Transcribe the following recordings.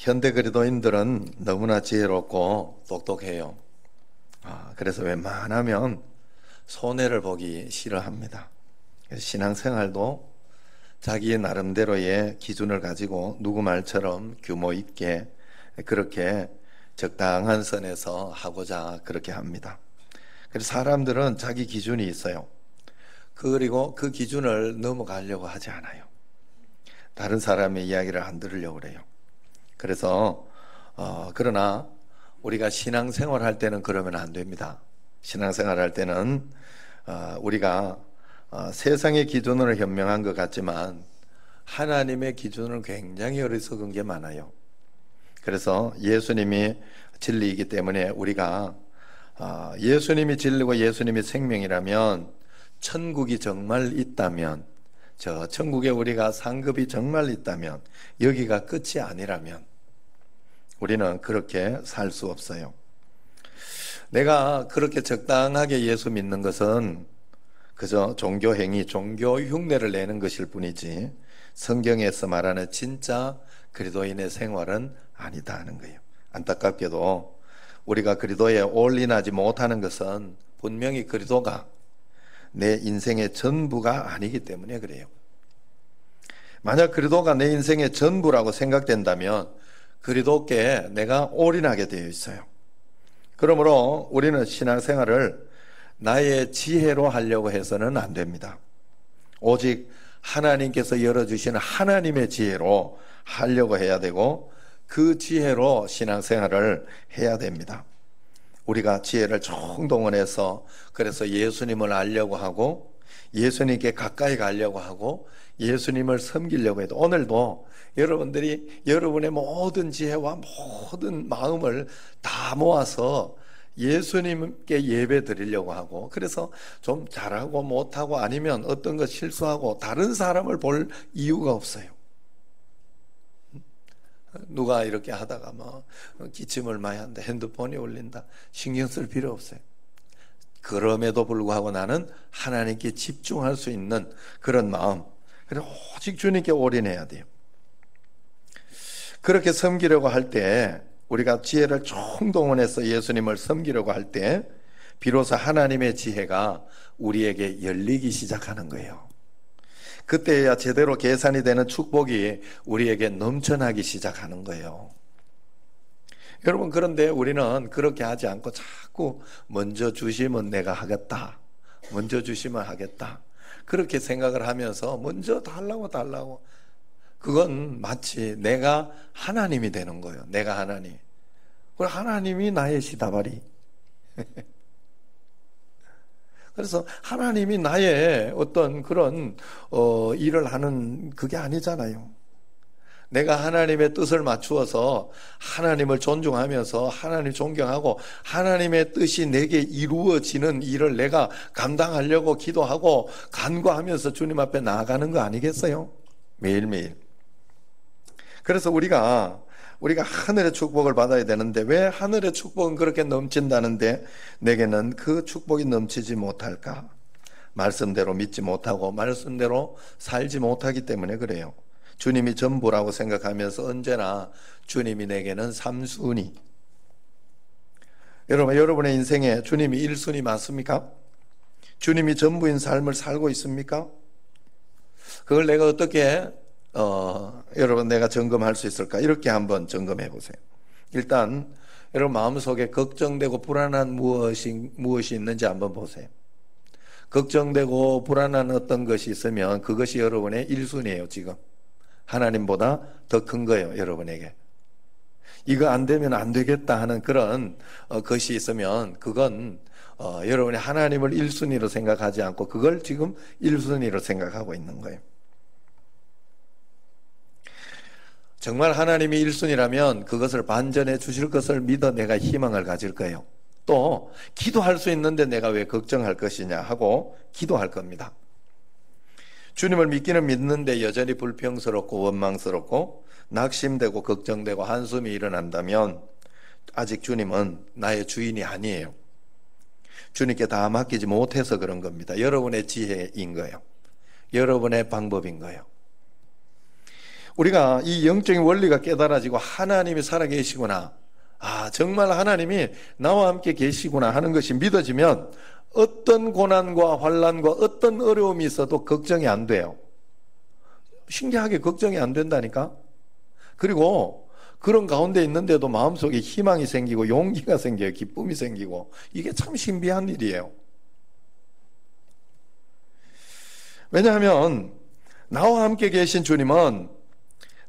현대 그리스도인들은 너무나 지혜롭고 똑똑해요. 그래서 웬만하면 손해를 보기 싫어합니다. 신앙생활도 자기의 나름대로의 기준을 가지고 누구 말처럼 규모 있게 그렇게 적당한 선에서 하고자 그렇게 합니다. 그래서 사람들은 자기 기준이 있어요. 그리고 그 기준을 넘어가려고 하지 않아요. 다른 사람의 이야기를 안 들으려고 그래요. 그래서 그러나 우리가 신앙생활 할 때는 그러면 안 됩니다. 신앙생활 할 때는 우리가 세상의 기준으로 현명한 것 같지만 하나님의 기준은 굉장히 어리석은 게 많아요. 그래서 예수님이 진리이기 때문에 우리가 예수님이 진리고 예수님이 생명이라면, 천국이 정말 있다면, 저 천국에 우리가 상급이 정말 있다면, 여기가 끝이 아니라면 우리는 그렇게 살 수 없어요. 내가 그렇게 적당하게 예수 믿는 것은 그저 종교 행위, 종교 흉내를 내는 것일 뿐이지 성경에서 말하는 진짜 그리스도인의 생활은 아니다 하는 거예요. 안타깝게도 우리가 그리스도에 올인하지 못하는 것은 분명히 그리스도가 내 인생의 전부가 아니기 때문에 그래요. 만약 그리스도가 내 인생의 전부라고 생각된다면 그리스도께 내가 올인하게 되어 있어요. 그러므로 우리는 신앙생활을 나의 지혜로 하려고 해서는 안 됩니다. 오직 하나님께서 열어주시는 하나님의 지혜로 하려고 해야 되고, 그 지혜로 신앙생활을 해야 됩니다. 우리가 지혜를 총동원해서 그래서 예수님을 알려고 하고 예수님께 가까이 가려고 하고 예수님을 섬기려고 해도, 오늘도 여러분들이 여러분의 모든 지혜와 모든 마음을 다 모아서 예수님께 예배 드리려고 하고, 그래서 좀 잘하고 못하고 아니면 어떤 것 실수하고 다른 사람을 볼 이유가 없어요. 누가 이렇게 하다가 기침을 많이 한다, 핸드폰이 울린다, 신경 쓸 필요 없어요. 그럼에도 불구하고 나는 하나님께 집중할 수 있는 그런 마음, 그래서 오직 주님께 올인해야 돼요. 그렇게 섬기려고 할 때, 우리가 지혜를 총동원해서 예수님을 섬기려고 할 때 비로소 하나님의 지혜가 우리에게 열리기 시작하는 거예요. 그때야 제대로 계산이 되는 축복이 우리에게 넘쳐나기 시작하는 거예요. 여러분, 그런데 우리는 그렇게 하지 않고 자꾸 먼저 주시면 내가 하겠다, 먼저 주시면 하겠다, 그렇게 생각을 하면서 먼저 달라고 그건 마치 내가 하나님이 되는 거예요. 내가 하나님. 그리고 하나님이 나의 시다바리. 그래서 하나님이 나의 어떤 그런 일을 하는 그게 아니잖아요. 내가 하나님의 뜻을 맞추어서 하나님을 존중하면서 하나님 존경하고 하나님의 뜻이 내게 이루어지는 일을 내가 감당하려고 기도하고 간구하면서 주님 앞에 나아가는 거 아니겠어요? 매일매일. 그래서 우리가 하늘의 축복을 받아야 되는데, 왜 하늘의 축복은 그렇게 넘친다는데 내게는 그 축복이 넘치지 못할까? 말씀대로 믿지 못하고 말씀대로 살지 못하기 때문에 그래요. 주님이 전부라고 생각하면서 언제나 주님이 내게는 3순위. 여러분의 인생에 주님이 1순위 맞습니까? 주님이 전부인 삶을 살고 있습니까? 그걸 내가 어떻게 여러분 내가 점검할 수 있을까? 이렇게 한번 점검해 보세요. 일단 여러분 마음속에 걱정되고 불안한 무엇이 있는지 한번 보세요. 걱정되고 불안한 어떤 것이 있으면 그것이 여러분의 1순위예요. 지금 하나님보다 더 큰 거예요. 여러분에게 이거 안 되면 안 되겠다 하는 그런 것이 있으면 그건 여러분이 하나님을 1순위로 생각하지 않고 그걸 지금 1순위로 생각하고 있는 거예요. 정말 하나님이 1순위라면 그것을 반전해 주실 것을 믿어 내가 희망을 가질 거예요. 또 기도할 수 있는데 내가 왜 걱정할 것이냐 하고 기도할 겁니다. 주님을 믿기는 믿는데 여전히 불평스럽고 원망스럽고 낙심되고 걱정되고 한숨이 일어난다면 아직 주님은 나의 주인이 아니에요. 주님께 다 맡기지 못해서 그런 겁니다. 여러분의 지혜인 거예요. 여러분의 방법인 거예요. 우리가 이 영적인 원리가 깨달아지고 하나님이 살아계시구나, 정말 하나님이 나와 함께 계시구나 하는 것이 믿어지면 어떤 고난과 환난과 어떤 어려움이 있어도 걱정이 안 돼요. 신기하게 걱정이 안 된다니까. 그리고 그런 가운데 있는데도 마음속에 희망이 생기고 용기가 생겨요. 기쁨이 생기고. 이게 참 신비한 일이에요. 왜냐하면 나와 함께 계신 주님은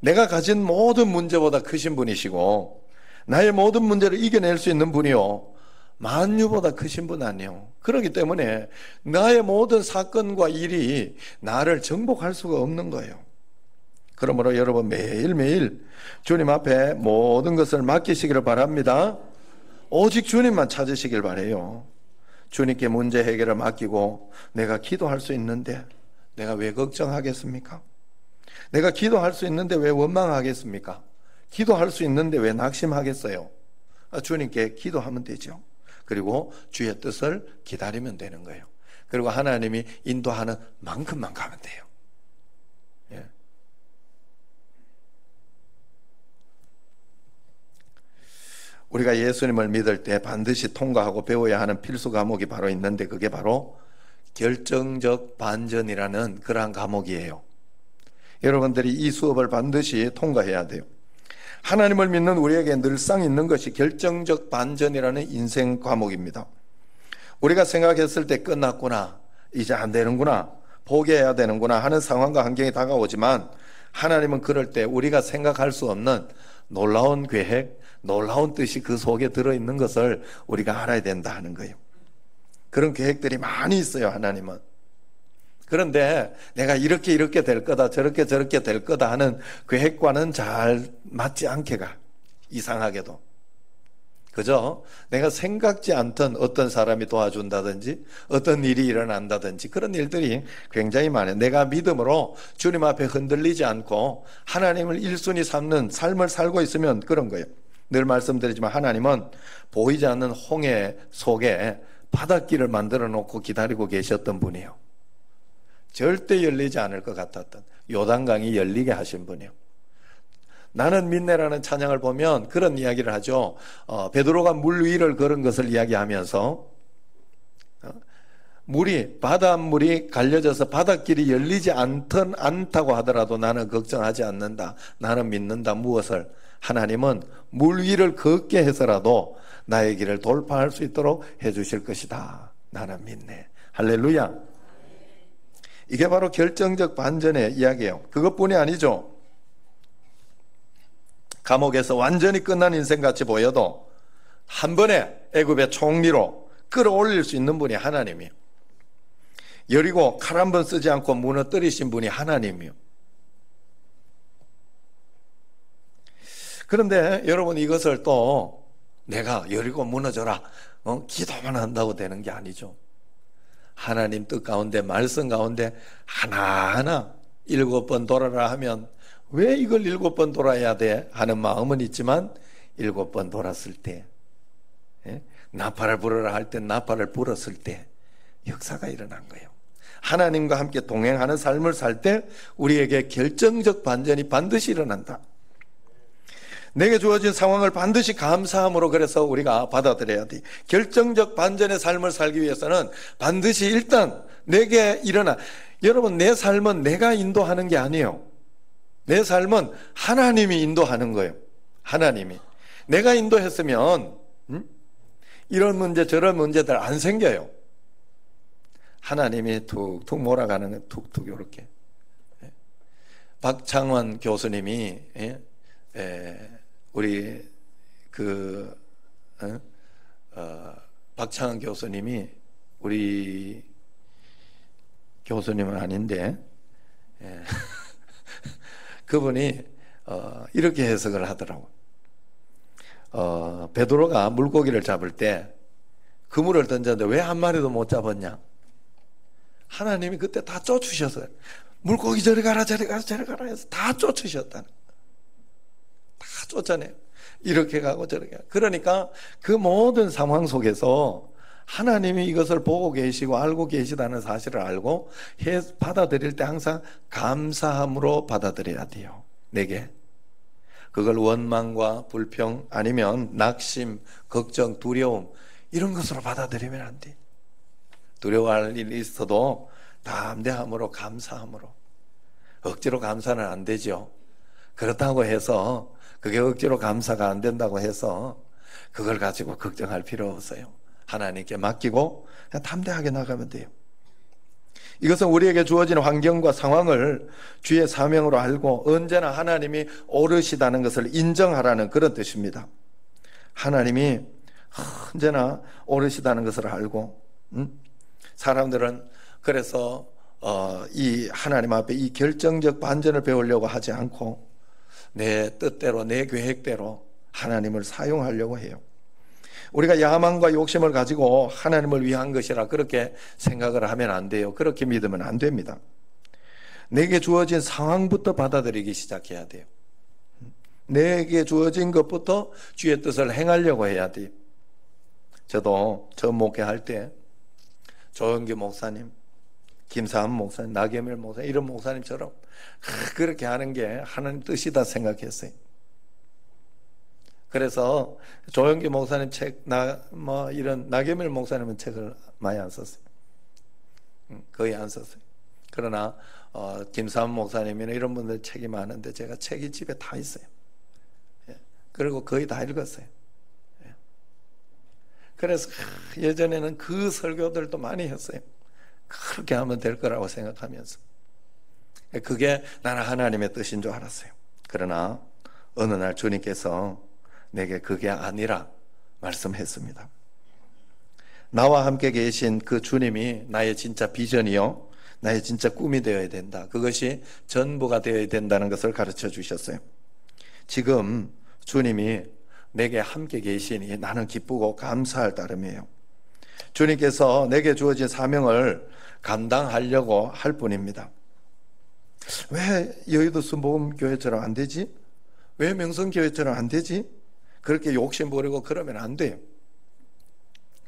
내가 가진 모든 문제보다 크신 분이시고 나의 모든 문제를 이겨낼 수 있는 분이요, 만유보다 크신 분 아니에요. 그렇기 때문에 나의 모든 사건과 일이 나를 정복할 수가 없는 거예요. 그러므로 여러분 매일매일 주님 앞에 모든 것을 맡기시기를 바랍니다. 오직 주님만 찾으시길 바라요. 주님께 문제 해결을 맡기고 내가 기도할 수 있는데 내가 왜 걱정하겠습니까? 내가 기도할 수 있는데 왜 원망하겠습니까? 기도할 수 있는데 왜 낙심하겠어요? 주님께 기도하면 되죠. 그리고 주의 뜻을 기다리면 되는 거예요. 그리고 하나님이 인도하는 만큼만 가면 돼요. 예. 우리가 예수님을 믿을 때 반드시 통과하고 배워야 하는 필수 과목이 바로 있는데 그게 바로 결정적 반전이라는 그러한 과목이에요. 여러분들이 이 수업을 반드시 통과해야 돼요. 하나님을 믿는 우리에게 늘상 있는 것이 결정적 반전이라는 인생 과목입니다. 우리가 생각했을 때 끝났구나, 이제 안 되는구나, 포기해야 되는구나 하는 상황과 환경이 다가오지만 하나님은 그럴 때 우리가 생각할 수 없는 놀라운 계획, 놀라운 뜻이 그 속에 들어있는 것을 우리가 알아야 된다 하는 거예요. 그런 계획들이 많이 있어요, 하나님은. 그런데 내가 이렇게 될 거다, 저렇게 될 거다 하는 계획과는 잘 맞지 않게 가. 이상하게도. 그죠? 내가 생각지 않던 어떤 사람이 도와준다든지 어떤 일이 일어난다든지 그런 일들이 굉장히 많아요. 내가 믿음으로 주님 앞에 흔들리지 않고 하나님을 1순위 삼는 삶을 살고 있으면 그런 거예요. 늘 말씀드리지만 하나님은 보이지 않는 홍해 속에 바닷길을 만들어 놓고 기다리고 계셨던 분이에요. 절대 열리지 않을 것 같았던 요단강이 열리게 하신 분이에요. 나는 믿네라는 찬양을 보면 그런 이야기를 하죠. 베드로가 물 위를 걸은 것을 이야기하면서 바닷물이 갈려져서 바닷길이 열리지 않다고 하더라도 나는 걱정하지 않는다. 나는 믿는다. 무엇을? 하나님은 물 위를 걷게 해서라도 나의 길을 돌파할 수 있도록 해주실 것이다. 나는 믿네. 할렐루야. 이게 바로 결정적 반전의 이야기예요. 그것뿐이 아니죠. 감옥에서 완전히 끝난 인생같이 보여도 한 번에 애굽의 총리로 끌어올릴 수 있는 분이 하나님이에요. 여리고 칼 한 번 쓰지 않고 무너뜨리신 분이 하나님이에요. 그런데 여러분, 이것을 또 내가 여리고 무너져라 기도만 한다고 되는 게 아니죠. 하나님 뜻 가운데, 말씀 가운데 하나하나 7번 돌아라 하면 왜 이걸 7번 돌아야 돼 하는 마음은 있지만 7번 돌았을 때, 나팔을 불어라 할 때 나팔을 불었을 때 역사가 일어난 거예요. 하나님과 함께 동행하는 삶을 살 때 우리에게 결정적 반전이 반드시 일어난다. 내게 주어진 상황을 반드시 감사함으로 그래서 우리가 받아들여야 돼. 결정적 반전의 삶을 살기 위해서는 반드시 일단 내게 일어나. 여러분, 내 삶은 내가 인도하는 게 아니에요. 내 삶은 하나님이 인도하는 거예요. 하나님이. 내가 인도했으면 이런 문제 저런 문제들 안 생겨요. 하나님이 툭툭 몰아가는 거예요. 툭툭 이렇게. 박창원 교수님이 우리 박창원 교수님이 우리 교수님은 아닌데 그분이 이렇게 해석을 하더라고. 베드로가 물고기를 잡을 때 그물을 던졌는데 왜 한 마리도 못 잡았냐? 하나님이 그때 다 쫓으셨어요. 물고기 저리 가라 저리 가라 저리 가라 해서 다 쫓으셨다는, 다 쫓아내요. 이렇게 가고 저렇게 가고. 그러니까 그 모든 상황 속에서 하나님이 이것을 보고 계시고 알고 계시다는 사실을 알고 받아들일 때 항상 감사함으로 받아들여야 돼요. 내게. 그걸 원망과 불평 아니면 낙심, 걱정, 두려움 이런 것으로 받아들이면 안 돼. 두려워할 일이 있어도 담대함으로 감사함으로. 억지로 감사는 안 되죠. 그렇다고 해서 그게 억지로 감사가 안 된다고 해서 그걸 가지고 걱정할 필요 없어요. 하나님께 맡기고 그냥 담대하게 나가면 돼요. 이것은 우리에게 주어진 환경과 상황을 주의 사명으로 알고 언제나 하나님이 오르시다는 것을 인정하라는 그런 뜻입니다. 하나님이 언제나 오르시다는 것을 알고 사람들은 그래서 이 하나님 앞에 이 결정적 반전을 배우려고 하지 않고 내 뜻대로 내 계획대로 하나님을 사용하려고 해요. 우리가 야망과 욕심을 가지고 하나님을 위한 것이라 그렇게 생각을 하면 안 돼요. 그렇게 믿으면 안 됩니다. 내게 주어진 상황부터 받아들이기 시작해야 돼요. 내게 주어진 것부터 주의 뜻을 행하려고 해야 돼요. 저도 처음 목회할 때 조영기 목사님, 김사한 목사님, 나겸일 목사님 이런 목사님처럼 그렇게 하는 게 하나님 뜻이다 생각했어요. 그래서 조영기 목사님 책, 이런 나겸일 목사님은 책을 많이 안 썼어요. 거의 안 썼어요. 그러나 김사한 목사님이나 이런 분들 책이 많은데 제가 책이 집에 다 있어요. 그리고 거의 다 읽었어요. 그래서 예전에는 그 설교들도 많이 했어요. 그렇게 하면 될 거라고 생각하면서. 그게 나는 하나님의 뜻인 줄 알았어요. 그러나 어느 날 주님께서 내게 그게 아니라 말씀했습니다. 나와 함께 계신 그 주님이 나의 진짜 비전이요, 나의 진짜 꿈이 되어야 된다. 그것이 전부가 되어야 된다는 것을 가르쳐 주셨어요. 지금 주님이 내게 함께 계시니 나는 기쁘고 감사할 따름이에요. 주님께서 내게 주어진 사명을 감당하려고 할 뿐입니다. 왜 여의도 순복음교회처럼 안 되지? 왜 명성교회처럼 안 되지? 그렇게 욕심 부리고 그러면 안 돼요.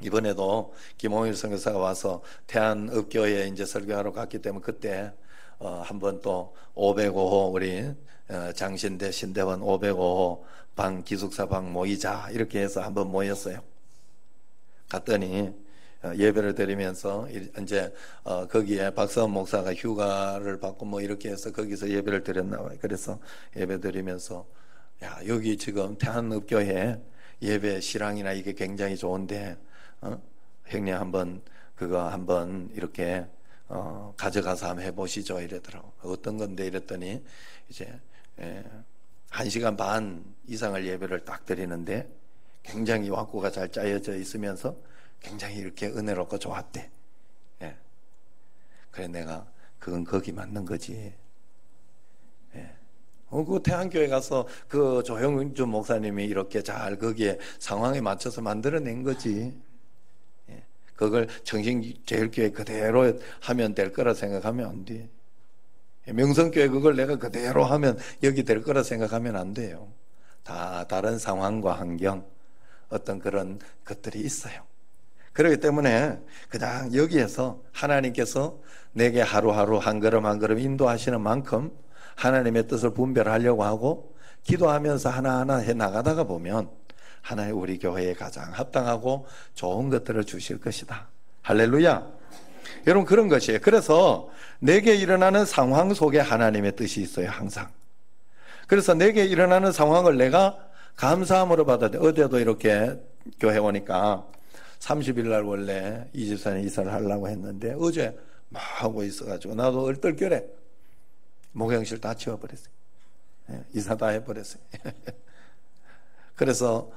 이번에도 김홍일 선교사가 와서 태안읍교회에 이제 설교하러 갔기 때문에 그때 한번 또 505호 우리 장신대 신대원 505호 방 기숙사 방 모이자 이렇게 해서 한번 모였어요. 갔더니 예배를 드리면서 이제 거기에 박서원 목사가 휴가를 받고 뭐 이렇게 해서 거기서 예배를 드렸나 봐요. 그래서 예배 드리면서 야, 여기 지금 태안읍교회 예배 실황이나 이게 굉장히 좋은데 형님 한번 그거 한번 이렇게 가져가서 한번 해보시죠 이러더라고. 어떤 건데 이랬더니 이제 1시간 반 이상을 예배를 딱 드리는데 굉장히 왁구가 잘 짜여져 있으면서 굉장히 이렇게 은혜롭고 좋았대. 예. 그래 내가 그건 거기 맞는 거지. 예. 그 태안교회 가서 그 조형준 목사님이 이렇게 잘 거기에 상황에 맞춰서 만들어낸 거지. 예. 그걸 정신제일교회 그대로 하면 될 거라 생각하면 안 돼. 명성교회 그걸 내가 그대로 하면 여기 될 거라 생각하면 안 돼요. 다 다른 상황과 환경 어떤 그런 것들이 있어요. 그렇기 때문에 그냥 여기에서 하나님께서 내게 하루하루 한 걸음 한 걸음 인도하시는 만큼 하나님의 뜻을 분별하려고 하고 기도하면서 하나하나 해나가다가 보면 하나의 우리 교회에 가장 합당하고 좋은 것들을 주실 것이다. 할렐루야. 여러분 그런 것이에요. 그래서 내게 일어나는 상황 속에 하나님의 뜻이 있어요. 항상. 그래서 내게 일어나는 상황을 내가 감사함으로 받아들여. 어제도 이렇게 교회 오니까 30일 날 원래 이 집사님 이사를 하려고 했는데 어제 막 하고 있어가지고 나도 얼떨결에 목욕실 다 치워버렸어요. 이사 다 해버렸어요. 그래서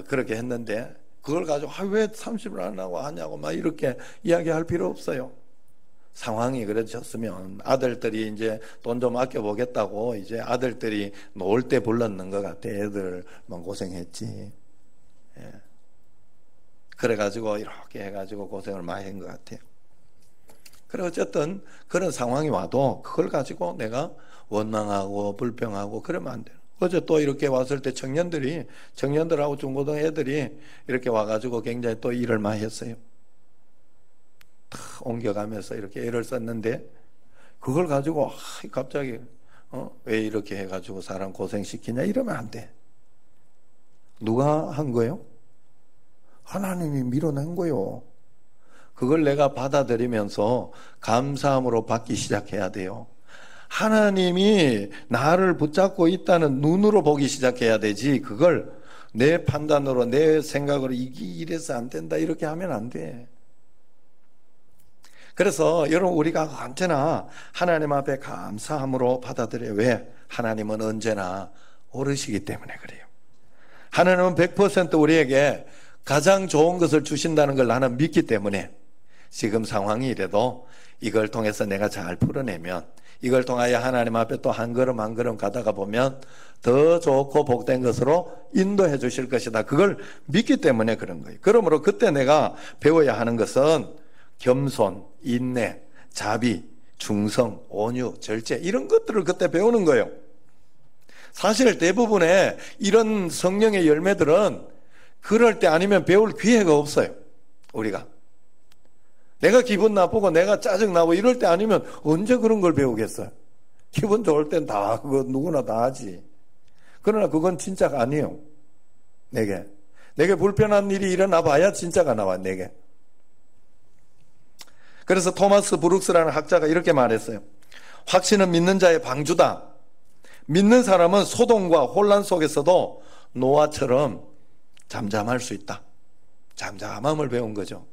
그렇게 했는데 그걸 가지고 왜 30일 안 하고 하냐고 막 이렇게 이야기할 필요 없어요. 상황이 그래졌으면 아들들이 이제 돈 좀 아껴보겠다고 이제 아들들이 놀 때 불렀는 것 같아. 애들만 고생했지. 예. 그래가지고 이렇게 해가지고 고생을 많이 한 것 같아요. 그래 어쨌든 그런 상황이 와도 그걸 가지고 내가 원망하고 불평하고 그러면 안 돼요. 어제 또 이렇게 왔을 때 청년들하고 중고등 애들이 이렇게 와가지고 굉장히 또 일을 많이 했어요. 다 옮겨가면서 이렇게 애를 썼는데 그걸 가지고 갑자기 왜 이렇게 해가지고 사람 고생시키냐 이러면 안 돼. 누가 한 거예요? 하나님이 밀어낸 거요. 그걸 내가 받아들이면서 감사함으로 받기 시작해야 돼요. 하나님이 나를 붙잡고 있다는 눈으로 보기 시작해야 되지, 그걸 내 판단으로 내 생각으로 이래서 안 된다 이렇게 하면 안 돼. 그래서 여러분, 우리가 언제나 하나님 앞에 감사함으로 받아들여요. 왜? 하나님은 언제나 옳으시기 때문에 그래요. 하나님은 100% 우리에게 가장 좋은 것을 주신다는 걸 나는 믿기 때문에 지금 상황이 이래도 이걸 통해서 내가 잘 풀어내면, 이걸 통하여 하나님 앞에 또 한 걸음 한 걸음 가다가 보면 더 좋고 복된 것으로 인도해 주실 것이다. 그걸 믿기 때문에 그런 거예요. 그러므로 그때 내가 배워야 하는 것은 겸손, 인내, 자비, 중성, 온유, 절제, 이런 것들을 그때 배우는 거예요. 사실 대부분의 이런 성령의 열매들은 그럴 때 아니면 배울 기회가 없어요. 우리가 내가 기분 나쁘고 내가 짜증나고 이럴 때 아니면 언제 그런 걸 배우겠어요? 기분 좋을 땐 다 그거 누구나 다 하지. 그러나 그건 진짜가 아니에요. 내게 불편한 일이 일어나 봐야 진짜가 나와. 내게. 그래서 토마스 브룩스라는 학자가 이렇게 말했어요. 확신은 믿는 자의 방주다. 믿는 사람은 소동과 혼란 속에서도 노아처럼 잠잠할 수 있다. 잠잠함을 배운 거죠.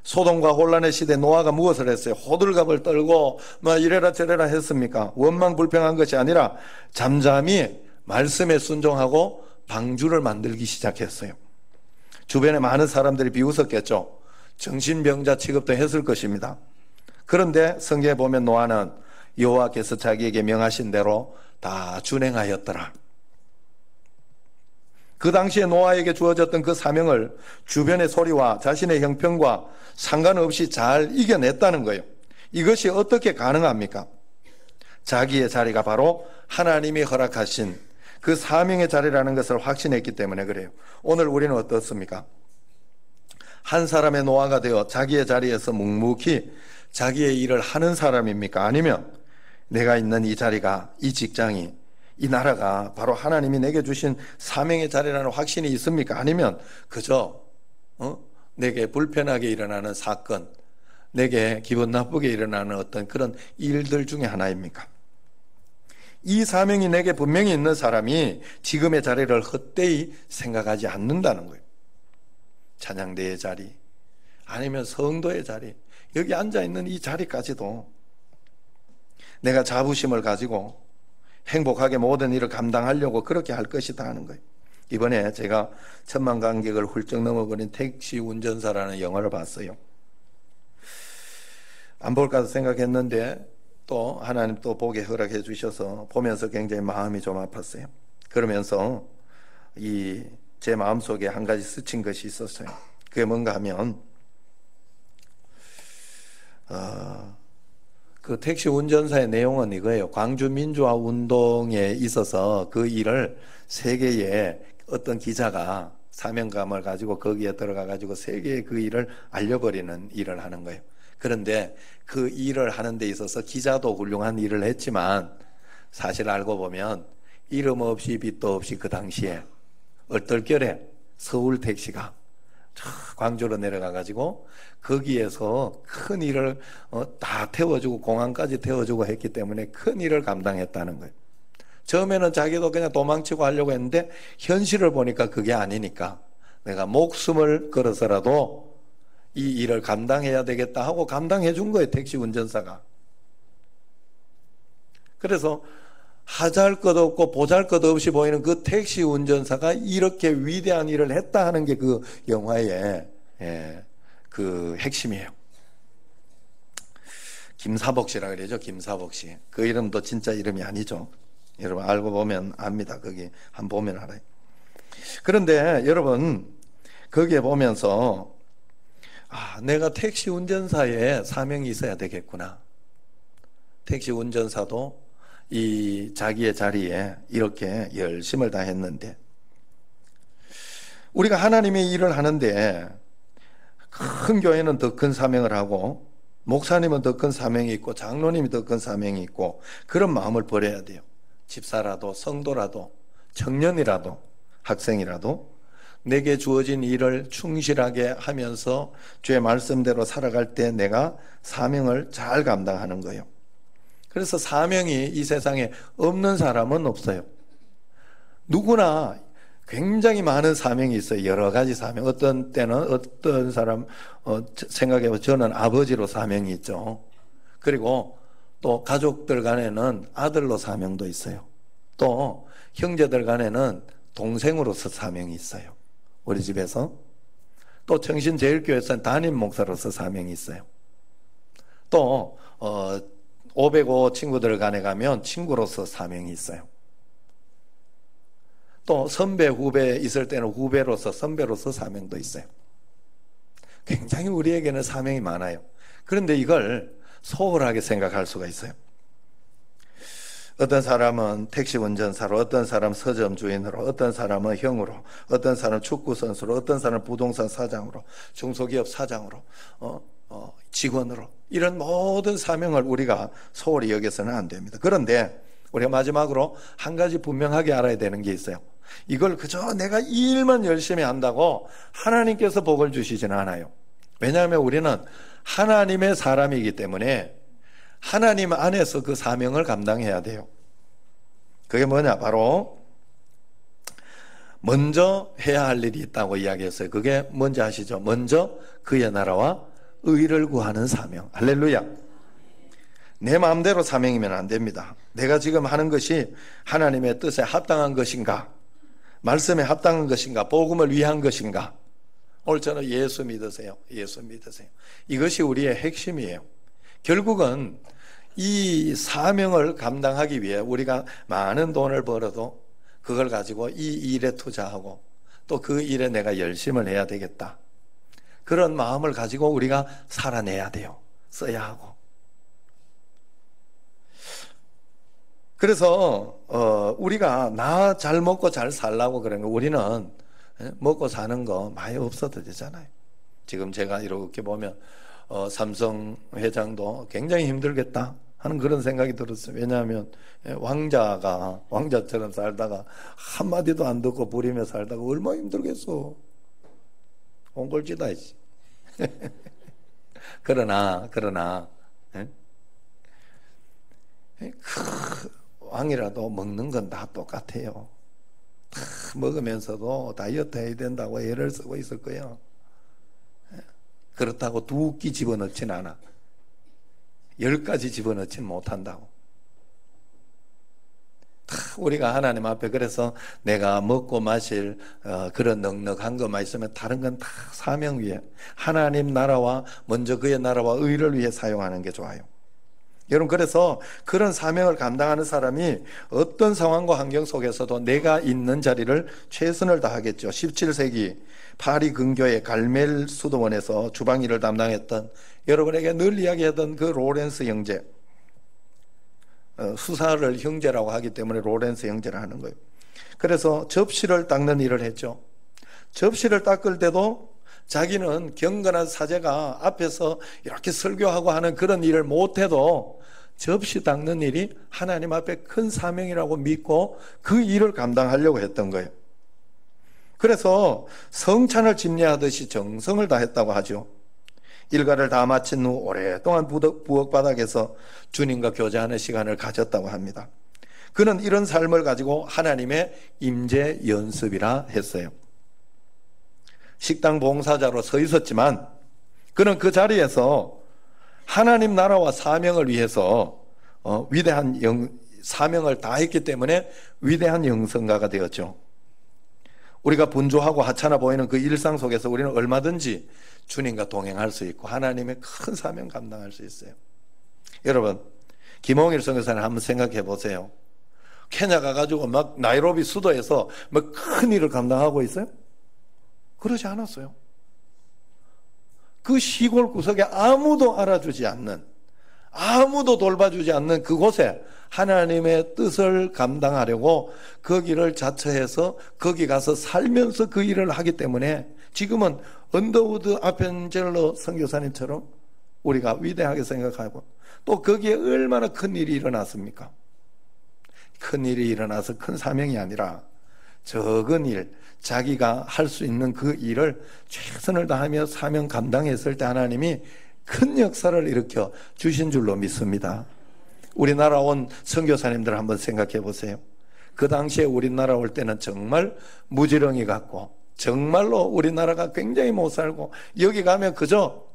소동과 혼란의 시대 노아가 무엇을 했어요? 호들갑을 떨고 이래라 저래라 했습니까? 원망불평한 것이 아니라 잠잠히 말씀에 순종하고 방주를 만들기 시작했어요. 주변에 많은 사람들이 비웃었겠죠. 정신병자 취급도 했을 것입니다. 그런데 성경에 보면 노아는 여호와께서 자기에게 명하신 대로 다 준행하였더라. 그 당시에 노아에게 주어졌던 그 사명을 주변의 소리와 자신의 형편과 상관없이 잘 이겨냈다는 거예요. 이것이 어떻게 가능합니까? 자기의 자리가 바로 하나님이 허락하신 그 사명의 자리라는 것을 확신했기 때문에 그래요. 오늘 우리는 어떻습니까? 한 사람의 노아가 되어 자기의 자리에서 묵묵히 자기의 일을 하는 사람입니까? 아니면 내가 있는 이 자리가, 이 직장이, 이 나라가 바로 하나님이 내게 주신 사명의 자리라는 확신이 있습니까? 아니면 그저 내게 불편하게 일어나는 사건, 내게 기분 나쁘게 일어나는 어떤 그런 일들 중에 하나입니까? 이 사명이 내게 분명히 있는 사람이 지금의 자리를 헛되이 생각하지 않는다는 거예요. 찬양대의 자리, 아니면 성도의 자리, 여기 앉아있는 이 자리까지도 내가 자부심을 가지고 행복하게 모든 일을 감당하려고 그렇게 할 것이다 하는 거예요. 이번에 제가 1000만 관객을 훌쩍 넘어버린 택시 운전사라는 영화를 봤어요. 안 볼까 생각했는데 또 하나님 또 보게 허락해 주셔서 보면서 굉장히 마음이 좀 아팠어요. 그러면서 제 마음속에 한 가지 스친 것이 있었어요. 그게 뭔가 하면 그 택시 운전사의 내용은 이거예요. 광주 민주화 운동에 있어서 그 일을 세계에 어떤 기자가 사명감을 가지고 거기에 들어가 가지고 세계에 그 일을 알려버리는 일을 하는 거예요. 그런데 그 일을 하는 데 있어서 기자도 훌륭한 일을 했지만 사실 알고 보면 이름 없이 빛도 없이 그 당시에 얼떨결에 서울 택시가 광주로 내려가 가지고 거기에서 큰 일을 다 태워주고 공항까지 태워주고 했기 때문에 큰 일을 감당했다는 거예요. 처음에는 자기도 그냥 도망치고 하려고 했는데 현실을 보니까 그게 아니니까 내가 목숨을 걸어서라도 이 일을 감당해야 되겠다 하고 감당해 준 거예요. 택시 운전사가. 그래서 하잘 것 없고 보잘 것 없이 보이는 그 택시 운전사가 이렇게 위대한 일을 했다 하는 게 그 영화의 그 핵심이에요. 김사복 씨라 그러죠. 김사복 씨. 그 이름도 진짜 이름이 아니죠. 여러분 알고 보면 압니다. 거기 한번 보면 알아요. 그런데 여러분 거기에 보면서 내가 택시 운전사에 사명이 있어야 되겠구나. 택시 운전사도 이 자기의 자리에 이렇게 열심을 다했는데 우리가 하나님의 일을 하는데 큰 교회는 더 큰 사명을 하고 목사님은 더 큰 사명이 있고 장로님이 더 큰 사명이 있고 그런 마음을 버려야 돼요. 집사라도 성도라도 청년이라도 학생이라도 내게 주어진 일을 충실하게 하면서 주의 말씀대로 살아갈 때 내가 사명을 잘 감당하는 거예요. 그래서 사명이 이 세상에 없는 사람은 없어요. 누구나 굉장히 많은 사명이 있어요. 여러 가지 사명. 어떤 때는 어떤 사람 생각해보면 저는 아버지로 사명이 있죠. 그리고 또 가족들 간에는 아들로 사명도 있어요. 또 형제들 간에는 동생으로서 사명이 있어요. 우리 집에서. 또 청신제일교회에서는 담임 목사로서 사명이 있어요. 또 505 친구들 간에 가면 친구로서 사명이 있어요. 또 선배 후배 있을 때는 후배로서 선배로서 사명도 있어요. 굉장히 우리에게는 사명이 많아요. 그런데 이걸 소홀하게 생각할 수가 있어요. 어떤 사람은 택시 운전사로, 어떤 사람은 서점 주인으로, 어떤 사람은 형으로, 어떤 사람은 축구 선수로, 어떤 사람은 부동산 사장으로, 중소기업 사장으로, 직원으로, 이런 모든 사명을 우리가 소홀히 여겨서는 안 됩니다. 그런데 우리가 마지막으로 한 가지 분명하게 알아야 되는 게 있어요. 이걸 그저 내가 이 일만 열심히 한다고 하나님께서 복을 주시지는 않아요. 왜냐하면 우리는 하나님의 사람이기 때문에 하나님 안에서 그 사명을 감당해야 돼요. 그게 뭐냐? 바로 먼저 해야 할 일이 있다고 이야기했어요. 그게 뭔지 아시죠? 먼저 그의 나라와 의를 구하는 사명. 할렐루야. 내 마음대로 사명이면 안 됩니다. 내가 지금 하는 것이 하나님의 뜻에 합당한 것인가? 말씀에 합당한 것인가? 복음을 위한 것인가? 오늘 저는 예수 믿으세요. 예수 믿으세요. 이것이 우리의 핵심이에요. 결국은 이 사명을 감당하기 위해 우리가 많은 돈을 벌어도 그걸 가지고 이 일에 투자하고 또 그 일에 내가 열심을 해야 되겠다. 그런 마음을 가지고 우리가 살아내야 돼요. 써야 하고. 그래서 우리가 나 잘 먹고 잘 살라고 그러는 거, 우리는 먹고 사는 거 많이 없어도 되잖아요. 지금 제가 이렇게 보면 삼성 회장도 굉장히 힘들겠다 하는 그런 생각이 들었어요. 왜냐하면 왕자처럼 살다가 한마디도 안 듣고 부리며 살다가 얼마나 힘들겠어. 옹골지다지. 그러나 왕이라도 먹는 건 다 똑같아요. 다 먹으면서도 다이어트 해야 된다고 애를 쓰고 있을 거예요. 그렇다고 2끼 집어넣진 않아. 10가지 집어넣진 못한다고. 다 우리가 하나님 앞에, 그래서 내가 먹고 마실 그런 넉넉한 것만 있으면 다른 건 다 사명 위에, 하나님 나라와 먼저 그의 나라와 의를 위해 사용하는 게 좋아요. 여러분, 그래서 그런 사명을 감당하는 사람이 어떤 상황과 환경 속에서도 내가 있는 자리를 최선을 다하겠죠. 17세기 파리 근교의 갈멜 수도원에서 주방일을 담당했던, 여러분에게 늘 이야기하던 그 로렌스 형제, 수사를 형제라고 하기 때문에 로렌스 형제라 하는 거예요. 그래서 접시를 닦는 일을 했죠. 접시를 닦을 때도 자기는 경건한 사제가 앞에서 이렇게 설교하고 하는 그런 일을 못해도 접시 닦는 일이 하나님 앞에 큰 사명이라고 믿고 그 일을 감당하려고 했던 거예요. 그래서 성찬을 집례하듯이 정성을 다했다고 하죠. 일과를 다 마친 후 오랫동안 부엌바닥에서 주님과 교제하는 시간을 가졌다고 합니다. 그는 이런 삶을 가지고 하나님의 임재 연습이라 했어요. 식당 봉사자로 서 있었지만 그는 그 자리에서 하나님 나라와 사명을 위해서 위대한 사명을 다했기 때문에 위대한 영성가가 되었죠. 우리가 분주하고 하찮아 보이는 그 일상 속에서 우리는 얼마든지 주님과 동행할 수 있고 하나님의 큰 사명 감당할 수 있어요. 여러분, 김홍일 선교사님 한번 생각해 보세요. 케냐 가가지고 막 나이로비 수도에서 막 큰 일을 감당하고 있어요? 그러지 않았어요. 그 시골 구석에 아무도 알아주지 않는, 아무도 돌봐주지 않는 그곳에 하나님의 뜻을 감당하려고 거기를 자처해서 거기 가서 살면서 그 일을 하기 때문에 지금은 언더우드 아펜젤러 선교사님처럼 우리가 위대하게 생각하고 또 거기에 얼마나 큰 일이 일어났습니까? 큰 일이 일어나서 큰 사명이 아니라 적은 일, 자기가 할 수 있는 그 일을 최선을 다하며 사명 감당했을 때 하나님이 큰 역사를 일으켜 주신 줄로 믿습니다. 우리나라 온 선교사님들 한번 생각해 보세요. 그 당시에 우리나라 올 때는 정말 무지렁이 같고 정말로 우리나라가 굉장히 못 살고 여기 가면 그저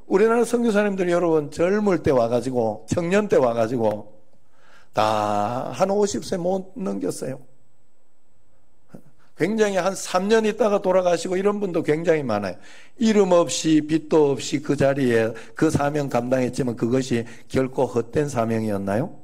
우리나라 선교사님들이 여러분 젊을 때 와가지고 청년 때 와가지고 다 한 50세 못 넘겼어요. 굉장히 한 3년 있다가 돌아가시고 이런 분도 굉장히 많아요. 이름 없이 빚도 없이 그 자리에 그 사명 감당했지만 그것이 결코 헛된 사명이었나요?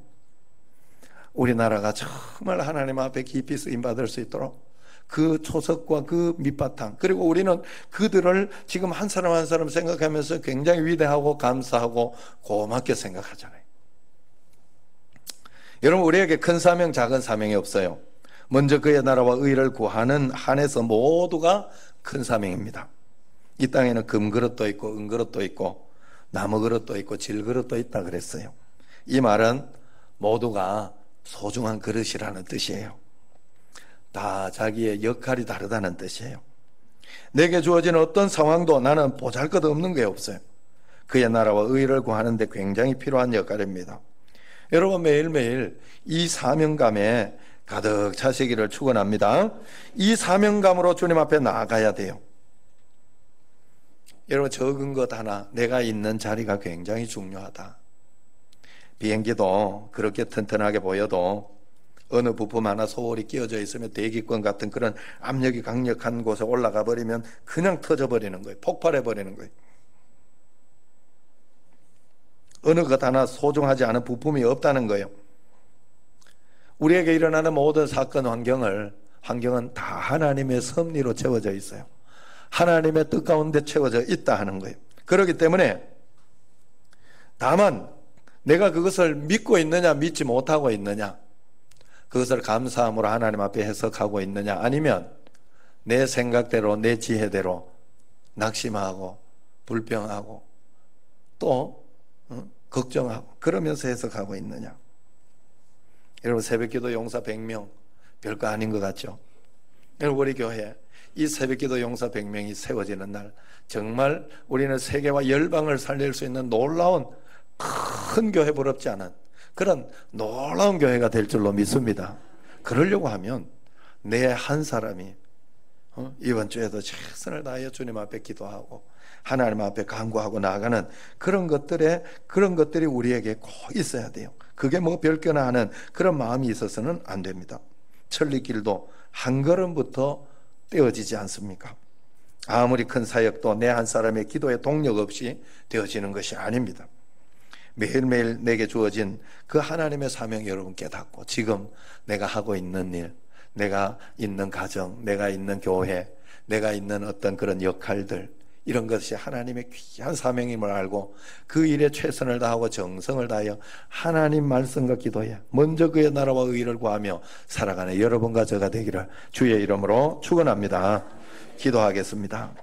우리나라가 정말 하나님 앞에 깊이 쓰임받을 수 있도록 그 초석과 그 밑바탕, 그리고 우리는 그들을 지금 한 사람 한 사람 생각하면서 굉장히 위대하고 감사하고 고맙게 생각하잖아요. 여러분, 우리에게 큰 사명 작은 사명이 없어요. 먼저 그의 나라와 의를 구하는 한에서 모두가 큰 사명입니다. 이 땅에는 금그릇도 있고 은그릇도 있고 나무그릇도 있고 질그릇도 있다 그랬어요. 이 말은 모두가 소중한 그릇이라는 뜻이에요. 다 자기의 역할이 다르다는 뜻이에요. 내게 주어진 어떤 상황도 나는 보잘것없는 게 없어요. 그의 나라와 의를 구하는 데 굉장히 필요한 역할입니다. 여러분, 매일매일 이 사명감에 가득 차시기를 축원합니다. 이 사명감으로 주님 앞에 나아가야 돼요. 여러분, 적은 것 하나, 내가 있는 자리가 굉장히 중요하다. 비행기도 그렇게 튼튼하게 보여도 어느 부품 하나 소홀히 끼어져 있으면 대기권 같은 그런 압력이 강력한 곳에 올라가 버리면 그냥 터져버리는 거예요. 폭발해 버리는 거예요. 어느 것 하나 소중하지 않은 부품이 없다는 거예요. 우리에게 일어나는 모든 사건 환경은 다 하나님의 섭리로 채워져 있어요. 하나님의 뜻 가운데 채워져 있다 하는 거예요. 그렇기 때문에 다만 내가 그것을 믿고 있느냐 믿지 못하고 있느냐, 그것을 감사함으로 하나님 앞에 해석하고 있느냐, 아니면 내 생각대로 내 지혜대로 낙심하고 불평하고 또 걱정하고 그러면서 해석하고 있느냐. 여러분, 새벽기도 용사 100명 별거 아닌 것 같죠? 여러분, 우리 교회 이 새벽기도 용사 100명이 세워지는 날 정말 우리는 세계와 열방을 살릴 수 있는 놀라운 큰 교회, 부럽지 않은 그런 놀라운 교회가 될 줄로 믿습니다. 그러려고 하면 내 한 사람이 이번 주에도 최선을 다하여 주님 앞에 기도하고 하나님 앞에 간구하고 나아가는 그런 것들이 우리에게 꼭 있어야 돼요. 그게 뭐 별거나 하는 그런 마음이 있어서는 안 됩니다. 천리길도 한 걸음부터 떼어지지 않습니까? 아무리 큰 사역도 내 한 사람의 기도의 동력 없이 되어지는 것이 아닙니다. 매일매일 내게 주어진 그 하나님의 사명 여러분 깨닫고 지금 내가 하고 있는 일, 내가 있는 가정, 내가 있는 교회, 내가 있는 어떤 그런 역할들, 이런 것이 하나님의 귀한 사명임을 알고 그 일에 최선을 다하고 정성을 다하여 하나님 말씀과 기도해 먼저 그의 나라와 의를 구하며 살아가는 여러분과 저가 되기를 주의 이름으로 축원합니다. 기도하겠습니다.